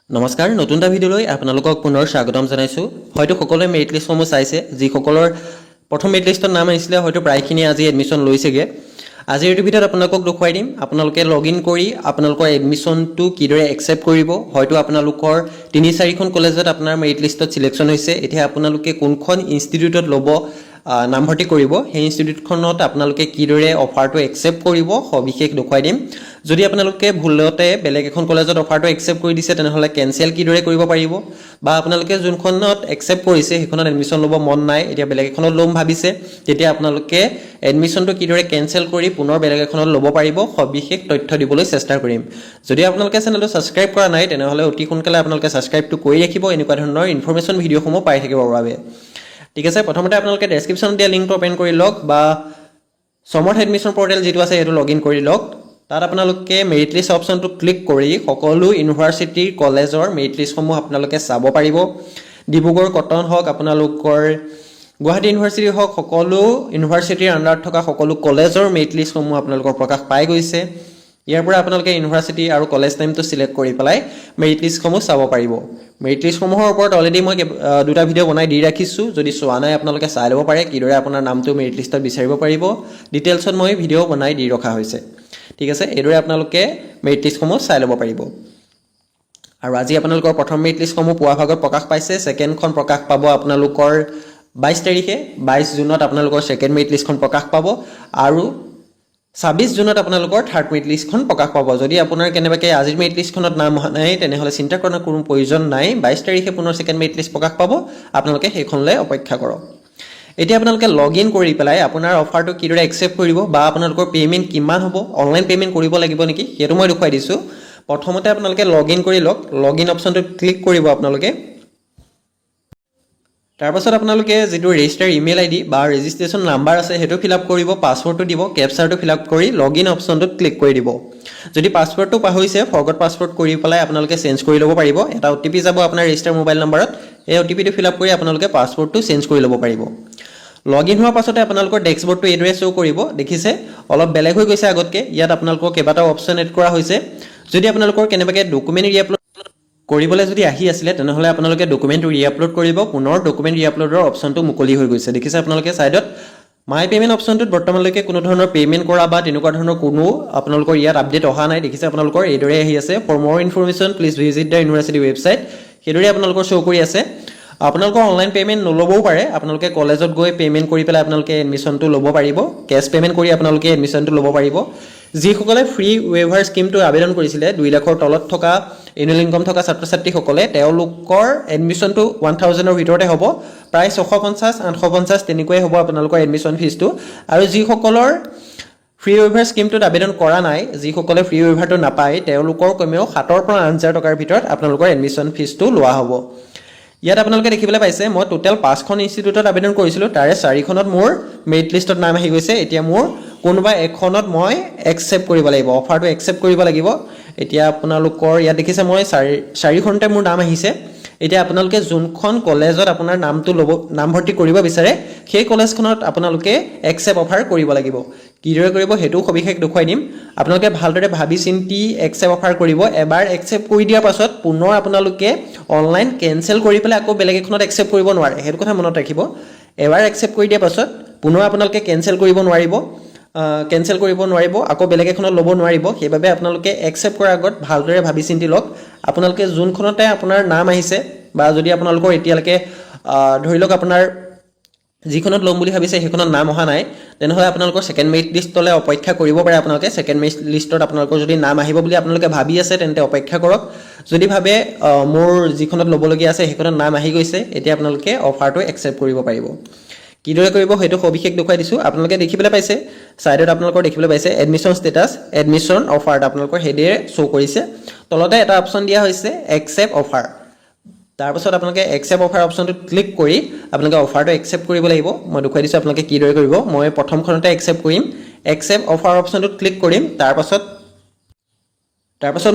নমস্কাৰ নতুন এটা ভিডিঅ'লৈ আপোনালোকক পুনৰ স্বাগতম জনাইছোঁ হয়তো সকলোৱে মেৰিট লিষ্টসমূহ চাইছে যিসকলৰ প্ৰথম মেৰিট লিষ্টত নাম আহিছিলে হয়তো প্ৰায়খিনি আজি এডমিশ্যন লৈছেগৈ আজি এই ভিডিঅ'ত আপোনালোকক দেখুৱাই দিম আপোনালোকে লগইন কৰি আপোনালোকৰ এডমিশ্যনটো কিদৰে একচেপ্ট কৰিব হয়তো আপোনালোকৰ 3-4খন কলেজত আপোনাৰ মেৰিট লিষ্টত সিলেকশ্যন হৈছে এতিয়া আপোনালোকে কোনখন ইনষ্টিটিউটত ল'ব নামভৰ্তি কৰিব সেই ইনষ্টিটিউটখনত আপোনালোকে কিদৰে অফাৰটো একচেপ্ট কৰিব সবিশেষ দেখুৱাই দিম যদি আপোনালোকে ভুলতে বেলেগ এখন কলেজত অফাৰটো একচেপ্ট কৰি দিছে তেনেহলে কেনসেল কিদৰে কৰিব পাৰিব বা আপোনালোকে যোনখনত একচেপ্ট কৰিছে সেইখনত এডমিশ্যন ল'ব মন নাই এতিয়া বেলেগ এখনত ল'ম ভাবিছে তেতিয়া আপোনালোকে এডমিশ্যনটো কিদৰে কেনসেল কৰি পুনৰ বেলেগ এখনত ল'ব পাৰিব সবিশেষ তথ্য দিবলৈ চেষ্টা কৰিম যদি আপোনালোকে চেনেলটো সাবস্ক্ৰাইব কৰা নাই তেনেহলে অতি সোনকালে আপোনালোকে সাবস্ক্ৰাইবটো কৰি ৰাখিব এনেকুৱা ধৰণৰ ইনফৰমেশন ভিডিঅ'সমূহ পাই থাকিবৰ বাবে ঠিক আছে প্ৰথমতে আপোনালোকে ডেসক্ৰিপচনত দিয়া লিংকটো ওপেন কৰি লওক বা সমৰ্থ এডমিশ্যন পৰ্টেল যেটো আছে এটো লগইন কৰি লওক তাত আপোনালোকে মেৰিট লিষ্ট অপচনটো ক্লিক কৰি সকলো ইউনিভাৰ্সিটি কলেজৰ মেৰিট লিষ্টসমূহ আপোনালোকে চাব পাৰিব ডিব্ৰুগড় কটন হওক আপোনালোকৰ গুৱাহাটী ইউনিভাৰ্সিটি হওক সকলো ইউনিভাৰ্সিটিৰ আন্ডাৰত থকা সকলো কলেজৰ মেৰিট লিষ্টসমূহ আপোনালোকৰ প্ৰকাশ পাই গৈছে ইয়াৰ পৰা আপোনালোকে ইউনিভাৰ্সিটি আৰু কলেজ নেমটো সিলেক্ট কৰি পেলাই মেৰিট লিষ্টসমূহ চাব পাৰিব মেৰিট লিষ্টসমূহৰ ওপৰত অলৰেডি মই দুটা ভিডিঅ' বনাই দি ৰাখিছো যদি চোৱা নাই আপোনালোকে চাই ল'ব পাৰে কিদৰে আপোনাৰ নামটো মেৰিট লিষ্টত বিচাৰিব পাৰিব ডিটেইলছত মই ভিডিঅ' বনাই দি ৰখা হৈছে ঠিক আছে এদৰে আপোনালোকে মেৰিট লিষ্টসমূহ চাই ল'ব পাৰিব আৰু আজি আপোনালোকৰ প্ৰথম মেৰিট লিষ্টসমূহ পুৱা ভাগত প্ৰকাশ পাইছে সেকেন্ডখন প্ৰকাশ পাব আপোনালোকৰ 22 তাৰিখে 22 জুনত আপোনালোকৰ সেকেন্ড মেৰিট লিষ্টখন প্ৰকাশ পাব আৰু 26 জুনত আপোনালোকৰ থাৰ্ড মেৰিট লিষ্টখন প্ৰকাশ পাব যদি আপোনাৰ কেনেবাকে আজিৰ মেৰিট লিষ্টখনত নাম নাই তেনেহলে চিন্তা কৰাৰ কোনো প্ৰয়োজন নাই 22 তাৰিখে পুনৰ সেকেন্ড মেৰিট লিষ্ট প্ৰকাশ পাব আপোনালোকে সেইখনলৈ অপেক্ষা কৰক এতিয়া আপোনালোকে লগইন কৰি পেলাই আপোনাৰ অফাৰটো কিদৰে একচেপ্ট কৰিব বা আপোনালোকৰ পেমেন্ট কিমান হ'ব অনলাইন পেমেন্ট কৰিব লাগিব নেকি হেতু মই দেখুৱাই দিছো প্ৰথমতে আপোনালোকে লগইন কৰি লওক লগইন অপচনটো ক্লিক কৰিব আপোনালোকে তাৰ পাছত আপোনালোকে যেটো ৰেজিষ্টাৰ ইমেইল আইডি বা ৰেজিষ্ট্ৰেচন নাম্বাৰ আছে হেতু ফিল আপ কৰিব পাসওয়াৰ্ডটো দিব ক্যাপচাটো ফিল আপ কৰি লগইন অপচনটোত ক্লিক কৰি দিব যদি পাসওয়াৰ্ডটো পাহৰিছে ফৰগট পাসওয়াৰ্ড কৰি পেলাই আপোনালোকে চেঞ্জ কৰি ল'ব পাৰিব এটা ওটিপি যাব আপোনাৰ ৰেজিষ্টাৰ মোবাইল নম্বৰত এই ওটিপিটো ফিল আপ কৰি আপোনালোকে পাসওয়াৰ্ডটো চেঞ্জ কৰি ল'ব পাৰিব লগইন হোৱাৰ পাছতে আপোনালোকৰ ডেস্কবৰ্ডটো এড্ৰেছ শো কৰিব দেখিছে অলপ বেলেগ হৈ গৈছে আগতকে ইয়াত আপোনালোকৰ কেবাটাও অপচন এড কৰা হৈছে যদি আপোনালোকৰ কেনেবাকে ডকুমেন্ট ৰিআপলোড কৰিবলৈ যদি আহি আছিল তেনেহলে আপোনালোকে ডকুমেন্ট ৰিআপলোড কৰিব পুনৰ ডকুমেন্ট ৰিআপলোডৰ অপচনটো মুকলি হৈ গৈছে দেখিছে আপোনালোকে সাইডত মাই পেমেন্ট অপচনটোত বৰ্তমানলৈকে কোনো ধৰণৰ পেমেন্ট কৰা বা তেনেকুৱা ধৰণৰ কোনো আপোনালোকৰ ইয়াত আপডেট অহা নাই দেখিছে আপোনালোকৰ এইদৰে আহি আছে for more information please visit the university website হেদৰে আপোনালোকৰ শো কৰি আছে আপোনালোকৰ অনলাইন পেমেন্ট নলবও পাৰে আপোনালোকে কলেজত গৈ পেমেন্ট কৰি পেলাই আপোনালোকে এডমিশ্যনটো ল'ব পাৰিব কেশ পেমেন্ট কৰি আপোনালোকে এডমিশ্যনটো ল'ব পাৰিব যিসকলে ফ্ৰী ৱেভাৰ স্কিমটো আবেদন কৰিছিলে 2 লাখৰ তলত থকা এনুৱেল ইনকাম থকা ছাত্ৰ-ছাত্ৰীসকলে তেওঁলোকৰ এডমিশ্যনটো 1000 ৰ ভিতৰতে হ'ব প্ৰায় 650 850 তেনেকৈ হ'ব আপোনালোকৰ এডমিশ্যন ফিজটো আৰু যিসকলৰ ফ্ৰী ৱেভাৰ স্কিমটোত আবেদন কৰা নাই যিসকলে ফ্ৰী ৱেভাৰটো নাপায় তেওঁলোকৰ কমেও 7 ৰ পৰা 8000 টকাৰ ভিতৰত আপোনালোকৰ এডমিশ্যন ফিজটো লোৱা হ'ব ইয়াত আপোনালোকে দেখিবলৈ পাইছে মই টোটাল 5খন ইনষ্টিটিউটত আবেদন কৰিছিলো তাৰে 4খনত মোৰ মেৰিট লিষ্টত নাম আহি গৈছে এতিয়া মোৰ কোনোবা এখনত মই একচেপ্ট কৰিব লাগিব অফাৰটো একচেপ্ট কৰিব লাগিব এতিয়া আপোনালোকৰ ইয়াত দেখিছে মই 4খনতে মোৰ নাম আহিছে এতিয়া আপোনালোকে যোনখন কলেজত আপোনাৰ নামটো লব নামভৰ্তি কৰিব বিচাৰে সেই কলেজখনত আপোনালোকে একচেপ্ট অফাৰ কৰিব লাগিব কিদৰে কৰিব হেতু সবিশেষ দেখুৱাই দিম আপোনালোকে ভালদৰে ভাবি চিন্তি একচেপ্ট অফাৰ কৰিব এবাৰ একচেপ্ট কৰি দিয়াৰ পাছত পুনৰ আপোনালোকে অনলাইন কেনসেল কৰি পেলাই আকৌ বেলেগ এখনত একচেপ্ট কৰিব নোৱাৰে হেতু কথা মনত ৰাখিব এবাৰ একচেপ্ট কৰি দিয়াৰ পাছত পুনৰ আপোনালোকে কেনসেল কৰিব নোৱাৰিব আকৌ বেলেগ এখনত ল'ব নোৱাৰিব সেইবাবে আপোনালোকে একচেপ্ট কৰাৰ আগত ভালদৰে ভাবি চিন্তি লওক আপোনালোকে যোনখনতে আপোনাৰ নাম আহিছে বা যদি আপোনালোকৰ এতিয়ালৈকে ধৰি লওক আপোনাৰ যিখনত ল'ম বুলি ভাবিছে সেইখনত নাম অহা নাই তেনেহলে আপোনালোকৰ সেকেন্ড মেৰিট লিষ্টলৈ অপেক্ষা কৰিব পাৰে আপোনালোকে সেকেন্ড মেৰিট লিষ্টত আপোনালোকৰ যদি নাম আহিব বুলি আপোনালোকে ভাবি আছে তেন্তে অপেক্ষা কৰক যদি ভাবে মোৰ যিখনত ল'বলগীয়া আছে সেইখনত নাম আহি গৈছে এতিয়া আপোনালোকে অফাৰটো একচেপ্ট কৰিব পাৰিব কিদৰে কৰিব হেতু সবিশেষ দেখুৱাই দিছো আপোনালোকে দেখিবলৈ পাইছে সাইডত আপোনালোকৰ দেখিবলৈ পাইছে এডমিশ্যন ষ্টেটাস এডমিশ্যন অফাৰ আপোনালোকৰ হেডেৰে শো কৰিছে তলতে এটা অপচন দিয়া হৈছে একচেপ্ট অফাৰ তাৰ পাছত আপোনালোকে একচেপ্ট অফাৰ অপচনটো ক্লিক কৰি আপোনালোকে অফাৰটো একচেপ্ট কৰিব লাগিব মই দেখুৱাই দিছো আপোনালোকে কিদৰে কৰিব মই প্ৰথমখনতে একচেপ্ট কৰিম একচেপ্ট অফাৰ অপচনটো ক্লিক কৰিম তাৰ পাছত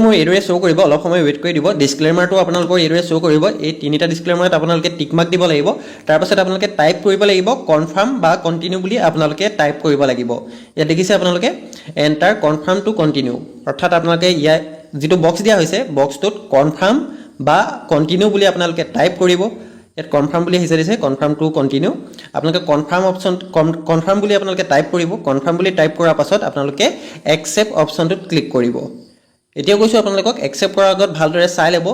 মোৰ এডৰে শো কৰিব অলপ সময় ওয়েট কৰি দিব ডিসক্লেমাৰটো আপোনালোকৰ এডৰে শো কৰিব এই তিনিটা ডিসক্লেমাৰত আপোনালোকে টিক মাৰ্ক দিব লাগিব তাৰ পাছত আপোনালোকে টাইপ কৰিব লাগিব কনফাৰ্ম বা কন্টিনিউ বুলি আপোনালোকে টাইপ কৰিব লাগিব ইয়া দেখিছে আপোনালোকে এন্টাৰ কনফাৰ্ম টু কন্টিনিউ অৰ্থাৎ আপোনালোকে ইয়া যেটো বক্স দিয়া হৈছে বক্সটোত কনফাৰ্ম বা কণ্টিনিউ বুলি আপোনালোকে টাইপ কৰিব ইয়াত কনফাৰ্ম বুলি আহিছে দিছে কনফাৰ্ম টু কণ্টিনিউ আপোনালোকে কনফাৰ্ম বুলি আপোনালোকে টাইপ কৰিব কনফাৰ্ম বুলি টাইপ কৰাৰ পাছত আপোনালোকে একচেপ্ট অপশ্যনটোত ক্লিক কৰিব এতিয়া কৈছোঁ আপোনালোকক একচেপ্ট কৰাৰ আগত ভালদৰে চাই ল'ব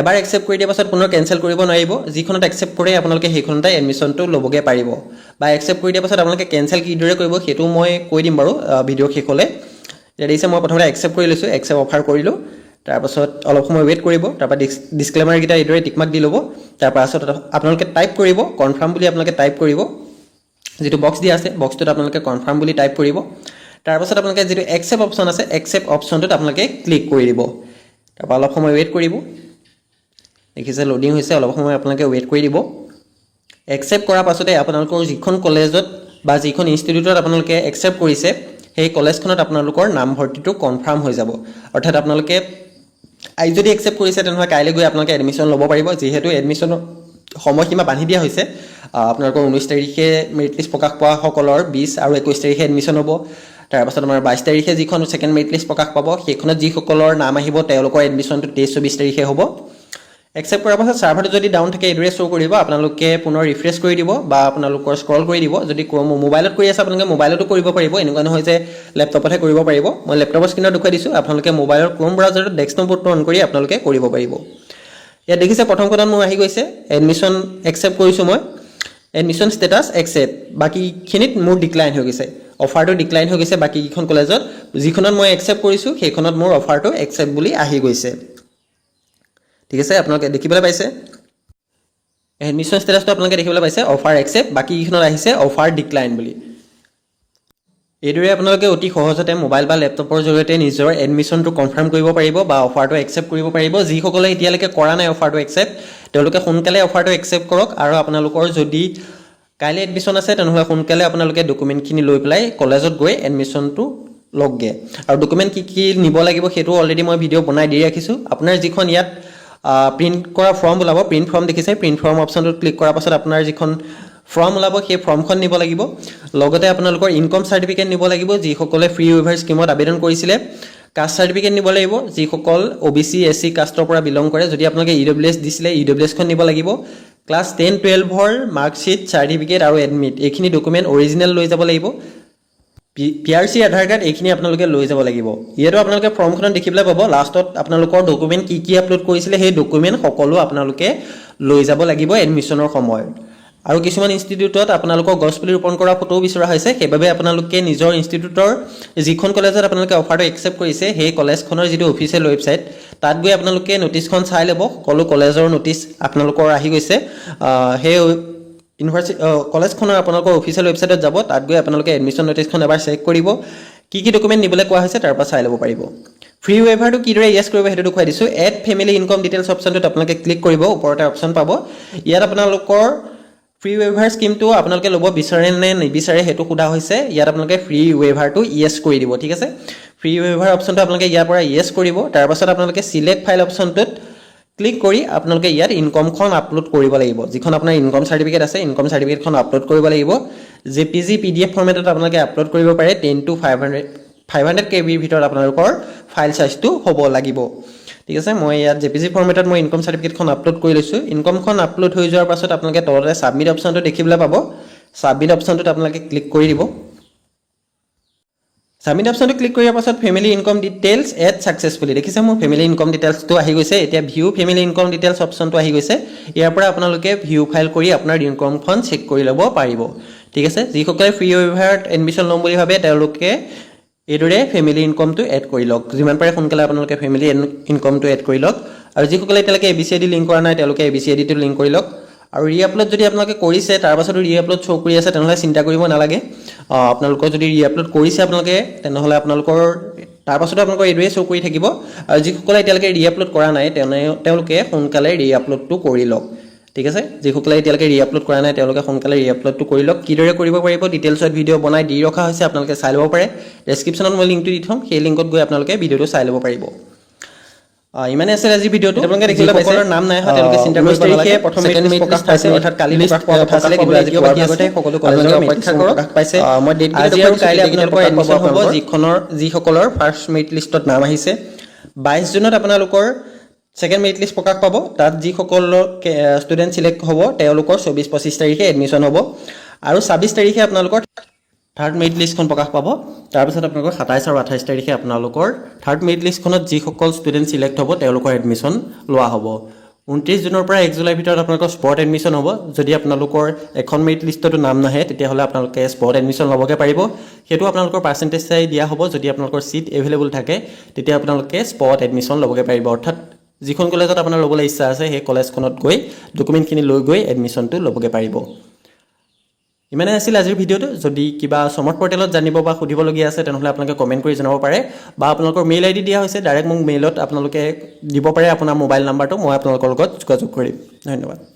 এবাৰ একচেপ্ট কৰি দিয়াৰ পাছত পুনৰ কেনচেল কৰিব নোৱাৰিব যিখনত একচেপ্ট কৰে আপোনালোকে সেইখনতে এডমিশ্যনটো ল'বগৈ পাৰিব বা একচেপ্ট কৰি দিয়াৰ পাছত আপোনালোকে কেনচেল কিদৰে কৰিব সেইটো মই কৈ দিম বাৰু ভিডিঅ' শেষ হ'লে এতিয়া দেখিছে মই প্ৰথমতে একচেপ্ট কৰি লৈছোঁ একচেপ্ট অফাৰ কৰিলোঁ তাৰপাছত অলপ সময় ৱেইট কৰিব তাৰপৰা ডিছক্লেমাৰকেইটা এইদৰে টিকমাৰ্ক দি ল'ব তাৰপাছত আপোনালোকে টাইপ কৰিব কনফাৰ্ম বুলি আপোনালোকে টাইপ কৰিব যিটো বক্স দিয়া আছে বক্সটোত আপোনালোকে কনফাৰ্ম বুলি টাইপ কৰিব তাৰপাছত আপোনালোকে যিটো একচেপ্ট অপশ্যন আছে একচেপ্ট অপশ্যনটোত আপোনালোকে ক্লিক কৰি দিব তাৰপৰা অলপ সময় ৱেইট কৰিব দেখিছে লোডিং হৈছে অলপ সময় আপোনালোকে ৱেইট কৰি দিব একচেপ্ট কৰাৰ পাছতে আপোনালোকৰ যিখন কলেজত বা যিখন ইনষ্টিটিউটত আপোনালোকে একচেপ্ট কৰিছে সেই কলেজখনত আপোনালোকৰ নামভৰ্তিটো কনফাৰ্ম হৈ যাব অৰ্থাৎ আপোনালোকে আজি যদি একচেপ্ট কৰিছে তেনেহ'লে কাইলৈ গৈ আপোনালোকে এডমিশ্যন ল'ব পাৰিব যিহেতু এডমিশ্যনৰ সময়সীমা বান্ধি দিয়া হৈছে আপোনালোকৰ 19 তাৰিখে মেৰিট লিষ্ট প্ৰকাশ পোৱা সকলৰ 20 আৰু 21 তাৰিখে এডমিশ্যন হ'ব তাৰপাছত আমাৰ 22 তাৰিখে যিখন ছেকেণ্ড মেৰিট লিষ্ট প্ৰকাশ পাব সেইখনত যিসকলৰ নাম আহিব তেওঁলোকৰ এডমিশ্যনটো 23-24 তাৰিখে হ'ব একচেপ্ট কৰাৰ পাছত ছাৰ্ভাৰটো যদি ডাউন থাকে এইদৰে শ্ব' কৰিব আপোনালোকে পুনৰ ৰিফ্ৰেছ কৰি দিব বা আপোনালোকৰ স্ক্ৰল কৰি দিব যদি মোবাইলত কৰি আছে আপোনালোকে মোবাইলতো কৰিব পাৰিব এনেকুৱা নহয় যে লেপটপতহে কৰিব পাৰিব মই লেপটপৰ স্ক্ৰীনত দেখুৱাই দিছোঁ আপোনালোকে মোবাইলৰ ক্ৰোম ব্ৰাউজাৰত ডেস্কটপ বোৰ্ডটো অন কৰি আপোনালোকে কৰিব পাৰিব ইয়াত দেখিছে প্ৰথমখনত মোৰ আহি গৈছে এডমিশ্যন একচেপ্ট কৰিছোঁ মই এডমিশ্যন ষ্টেটাছ একচেপ্ট বাকীখিনিত মোৰ ডিক্লাইন হৈ গৈছে অফাৰটো ডিক্লাইন হৈ গৈছে বাকীকেইখন কলেজত যিখনত মই একচেপ্ট কৰিছোঁ সেইখনত মোৰ অফাৰটো একচেপ্ট বুলি আহি গৈছে ঠিক আছে আপোনালোকে দেখিবলৈ পাইছে এডমিশ্যন ষ্টেটাছটো আপোনালোকে দেখিবলৈ পাইছে অফাৰ একচেপ্ট বাকীকেইখনত আহিছে অফাৰ ডিক্লাইন বুলি এইদৰে আপোনালোকে অতি সহজতে মোবাইল বা লেপটপৰ জৰিয়তে নিজৰ এডমিশ্যনটো কনফাৰ্ম কৰিব পাৰিব বা অফাৰটো একচেপ্ট কৰিব পাৰিব যিসকলে এতিয়ালৈকে কৰা নাই অফাৰটো একচেপ্ট তেওঁলোকে সোনকালে অফাৰটো একচেপ্ট কৰক আৰু আপোনালোকৰ যদি কাইলৈ এডমিশ্যন আছে তেনেহ'লে সোনকালে আপোনালোকে ডকুমেণ্টখিনি লৈ পেলাই কলেজত গৈ এডমিশ্যনটো লওকগৈ আৰু ডকুমেণ্ট কি নিব লাগিব সেইটো অলৰেডি মই ভিডিঅ' বনাই দি ৰাখিছোঁ আপোনাৰ যিখন ইয়াত প্ৰিণ্ট কৰা ফৰ্ম ওলাব প্ৰিণ্ট ফৰ্ম দেখিছে প্ৰিণ্ট ফৰ্ম অপশ্যনটোত ক্লিক কৰাৰ পাছত আপোনাৰ যিখন ফৰ্ম ওলাব সেই ফৰ্মখন নিব লাগিব লগতে আপোনালোকৰ ইনকম চাৰ্টিফিকেট নিব লাগিব যিসকলে ফ্ৰী ৱেইভাৰ স্কিমত আবেদন কৰিছিলে কাষ্ট চাৰ্টিফিকেট নিব লাগিব যিসকল OBC SC কাষ্টৰ পৰা বিলং কৰে যদি আপোনালোকে EWS দিছিলে EWSখন নিব লাগিব ক্লাছ 10-12ৰ মাৰ্কশ্বিট চাৰ্টিফিকেট আৰু এডমিট এইখিনি ডকুমেণ্ট অৰিজিনেল লৈ যাব লাগিব PRC আধাৰ কাৰ্ড এইখিনি আপোনালোকে লৈ যাব লাগিব ইয়াতো আপোনালোকে ফৰ্মখনত দেখিবলৈ পাব লাষ্টত আপোনালোকৰ ডকুমেণ্ট কি আপলোড কৰিছিলে সেই ডকুমেণ্ট সকলো আপোনালোকে লৈ যাব লাগিব এডমিশ্যনৰ সময়ত আৰু কিছুমান ইনষ্টিটিউটত আপোনালোকৰ গছপুলি ৰোপণ কৰা ফটোও বিচৰা হৈছে সেইবাবে আপোনালোকে নিজৰ ইনষ্টিটিউটৰ যিখন কলেজত আপোনালোকে অফাৰটো একচেপ্ট কৰিছে সেই কলেজখনৰ যিটো অফিচিয়েল ৱেবছাইট তাত গৈ আপোনালোকে নটিচখন চাই ল'ব সকলো কলেজৰ নটিচ আপোনালোকৰ আহি গৈছে সেই ইউনিভাৰ্চিটি কলেজখনৰ আপোনালোকৰ অফিচিয়েল ৱেবছাইটত যাব তাত গৈ আপোনালোকে এডমিশ্যন নটিচখন এবাৰ চেক কৰিব কি ডকুমেণ্ট নিবলৈ কোৱা হৈছে তাৰ পৰা চাই ল'ব পাৰিব ফ্ৰী ৱেইভাৰটো কিদৰে ইয়েছ কৰিব সেইটো দেখুৱাই দিছোঁ এড ফেমিলি ইনকম ডিটেইলছ অপশ্যনটোত আপোনালোকে ক্লিক কৰিব ওপৰতে অপশ্যন পাব ইয়াত আপোনালোকৰ ফ্ৰী ৱেইভাৰ স্কিমটো আপোনালোকে ল'ব বিচাৰে নে নিবিচাৰে সেইটো সোধা হৈছে ইয়াত আপোনালোকে ফ্ৰী ৱেইভাৰটো ইয়েছ কৰি দিব ঠিক আছে ফ্ৰী ৱেইভাৰ অপশ্যনটো আপোনালোকে ইয়াৰ পৰা ইয়েছ কৰিব তাৰপাছত আপোনালোকে চিলেক্ট ফাইল অপশ্যনটোত ক্লিক কৰি আপোনালোকে ইয়াত ইনকমখন আপলোড কৰিব লাগিব যিখন আপোনাৰ ইনকম চাৰ্টিফিকেট আছে ইনকম চাৰ্টিফিকেটখন আপলোড কৰিব লাগিব JPG PDF ফৰ্মেটত আপোনালোকে আপলোড কৰিব পাৰে 10 to 500 KB ভিতৰত আপোনালোকৰ ফাইল সাইজটো হ'ব লাগিব ঠিক আছে মই ইয়াত JPG ফৰ্মেটত মই ইনকম চাৰ্টিফিকেটখন আপলোড কৰি লৈছোঁ ইনকমখন আপলোড হৈ যোৱাৰ পাছত আপোনালোকে তলতে সাবমিট অপশ্যনটো দেখিবলৈ পাব সাবমিট অপশ্যনটোত আপোনালোকে ক্লিক কৰি দিব সাবমিট অপশ্যনটো ক্লিক কৰাৰ পাছত family income details add successfully দেখিছে মোৰ ফেমিলি ইনকম ডিটেইলছটো আহি গৈছে এতিয়া ভিউ ফেমিলি ইনকম ডিটেইলছ অপশ্যনটো আহি গৈছে ইয়াৰ পৰা আপোনালোকে ভিউ ফাইল কৰি আপোনাৰ ইনকমখন চেক কৰি ল'ব পাৰিব ঠিক আছে যিসকলে ফ্ৰী ৱেইভাৰত এডমিশ্যন ল'ম বুলি ভাবে তেওঁলোকে এইদৰে ফেমিলি ইনকমটো এড কৰি লওক যিমান পাৰে সোনকালে আপোনালোকে ফেমিলি ইনকমটো এড কৰি লওক আৰু যিসকলে এতিয়ালৈকে ABCD লিংক কৰা নাই তেওঁলোকে ABCD টো লিংক কৰি লওক আৰু ৰি-আপলোড যদি আপোনালোকে কৰিছে তাৰ পাছতো ৰি-আপলোড শ্ব' কৰি আছে তেনেহ'লে চিন্তা কৰিব নালাগে আপোনালোকৰ যদি ৰি-আপলোড কৰিছে আপোনালোকে তেনেহ'লে আপোনালোকৰ তাৰ পাছতো আপোনালোকৰ এইটোৱে শ্ব' কৰি থাকিব আৰু যিসকলে এতিয়ালৈকে ৰি-আপলোড কৰা নাই তেওঁলোকে সোনকালে ৰি-আপলোডটো কৰি লওক ঠিক আছে যিসকলে এতিয়ালৈকে ৰি-আপলোড কৰা নাই তেওঁলোকে সোনকালে ৰি-আপলোডটো কৰি লওক কিদৰে কৰিব পাৰিব ডিটেইলছত ভিডিঅ' বনাই দি ৰখা হৈছে আপোনালোকে চাই ল'ব পাৰে ডেছক্ৰিপশ্যনত মই লিংকটো দি থ'ম সেই লিংকত গৈ আপোনালোকে ভিডিঅ'টো চাই ল'ব পাৰিব ইমানে আছিল আজি ভিডিঅ'টো আপোনালোকে দেখিবলৈ পাইছে নাম নাই তেওঁলোকে চিন্তা কৰিব নালাগে প্ৰথম মেৰিট প্ৰকাশ পাইছে অৰ্থাৎ কালি প্ৰকাশ পোৱা কথা আছিলে কিন্তু আজি পোৱাৰ আগতে সকলো কলেজৰ অপেক্ষা কৰক পাইছে মই ডেট আজি আৰু কাইলৈ আপোনালোকৰ এডমিশ্যন হ'ব যিসকলৰ ফাৰ্ষ্ট মেৰিট লিষ্টত নাম আহিছে 22 জুনত আপোনালোকৰ ছেকেণ্ড মেৰিট লিষ্ট প্ৰকাশ পাব তাত যিসকলৰ ষ্টুডেণ্ট চিলেক্ট হ'ব তেওঁলোকৰ 24-25 তাৰিখে এডমিশ্যন হ'ব আৰু 26 তাৰিখে আপোনালোকৰ থাৰ্ড মেৰিট লিষ্টখন প্ৰকাশ পাব তাৰপিছত আপোনালোকৰ 27 আৰু 28 তাৰিখে আপোনালোকৰ থাৰ্ড মেৰিট লিষ্টখনত যিসকল ষ্টুডেণ্ট চিলেক্ট হ'ব তেওঁলোকৰ এডমিশ্যন লোৱা হ'ব 29 জুনৰ পৰা 1 জুলাইৰ ভিতৰত আপোনালোকৰ স্পট এডমিশ্যন হ'ব যদি আপোনালোকৰ এখন মেৰিট লিষ্টতো নাম নাহে তেতিয়াহ'লে আপোনালোকে স্পট এডমিশ্যন ল'বগে পাৰিব সেইটো আপোনালোকৰ পাৰ্চেণ্টেজ চাই দিয়া হ'ব যদি আপোনালোকৰ সিট এভেইলেবল থাকে তেতিয়া আপোনালোকে স্পট এডমিশ্যন ল'বগে পাৰিব অৰ্থাৎ যিখন কলেজত আপোনাৰ ল'বলৈ ইচ্ছা আছে সেই কলেজখনত গৈ ডকুমেণ্টখিনি লৈ গৈ এডমিশ্যনটো ল'বগে পাৰিব ইমানে আছিল আজিৰ ভিডিঅ'টো যদি কিবা সমৰ্থ পৰ্টেলত জানিব বা সুধিবলগীয়া আছে তেনেহ'লে আপোনালোকে কমেণ্ট কৰি জনাব পাৰে বা আপোনালোকৰ মেইল আইডি দিয়া হৈছে ডাইৰেক্ট মোক মেইলত আপোনালোকে দিব পাৰে আপোনাৰ মোবাইল নাম্বাৰটো মই আপোনালোকৰ লগত যোগাযোগ কৰিম ধন্যবাদ